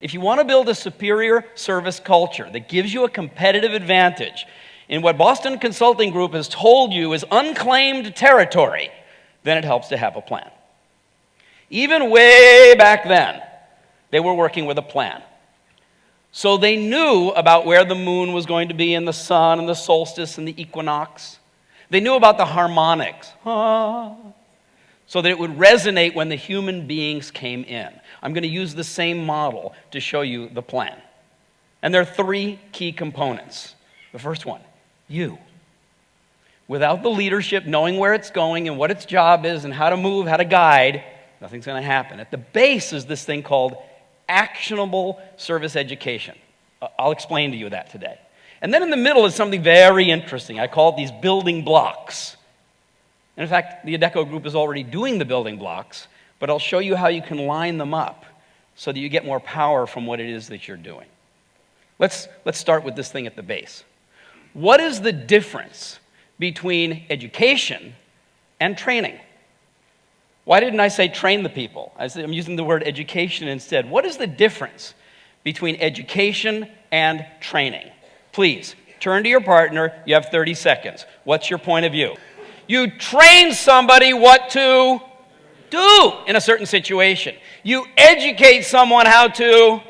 If you want to build a superior service culture that gives you a competitive advantage in what Boston Consulting Group has told you is unclaimed territory, then it helps to have a plan. Even way back then, they were working with a plan. So they knew about where the moon was going to be and the sun and the solstice and the equinox. They knew about the harmonics, so that it would resonate when the human beings came in. I'm going to use the same model to show you the plan. And there are three key components. The first one, you. Without the leadership knowing where it's going and what its job is and how to move, how to guide, nothing's going to happen. At the base is this thing called actionable service education. I'll explain to you that today. And then in the middle is something very interesting. I call it these building blocks. And in fact, the Adecco Group is already doing the building blocks, but I'll show you how you can line them up so that you get more power from what it is that you're doing. Let's start with this thing at the base. What is the difference between education and training? Why didn't I say train the people? I'm using the word education instead. What is the difference between education and training? Please, turn to your partner. You have 30 seconds. What's your point of view? You train somebody what to do in a certain situation. You educate someone how to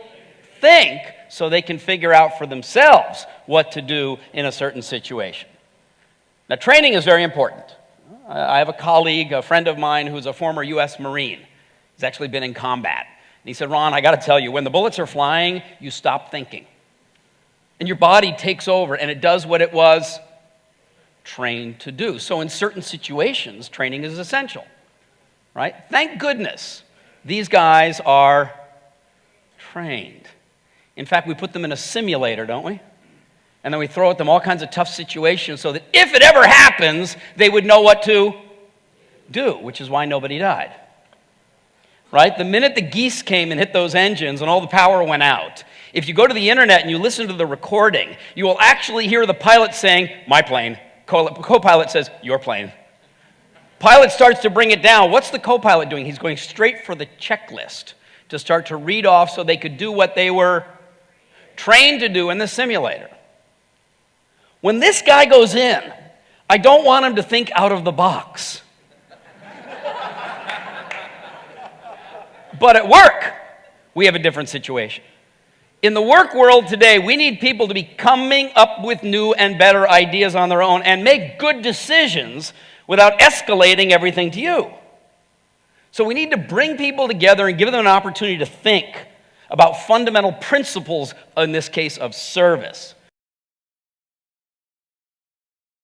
think so they can figure out for themselves what to do in a certain situation. Now, training is very important. I have a colleague, a friend of mine, who's a former U.S. Marine. He's actually been in combat. And he said, Ron, I got to tell you, when the bullets are flying, you stop thinking. And your body takes over, and it does what it was trained to do. So in certain situations, training is essential, right? Thank goodness these guys are trained. In fact, we put them in a simulator, don't we? And then we throw at them all kinds of tough situations so that if it ever happens, they would know what to do, which is why nobody died. Right? The minute the geese came and hit those engines and all the power went out, if you go to the internet and you listen to the recording, you will actually hear the pilot saying, my plane. Co-pilot says, your plane. Pilot starts to bring it down. What's the co-pilot doing? He's going straight for the checklist to start to read off so they could do what they were trained to do in the simulator. When this guy goes in, I don't want him to think out of the box. But at work, we have a different situation. In the work world today, we need people to be coming up with new and better ideas on their own and make good decisions without escalating everything to you. So we need to bring people together and give them an opportunity to think about fundamental principles, in this case of service.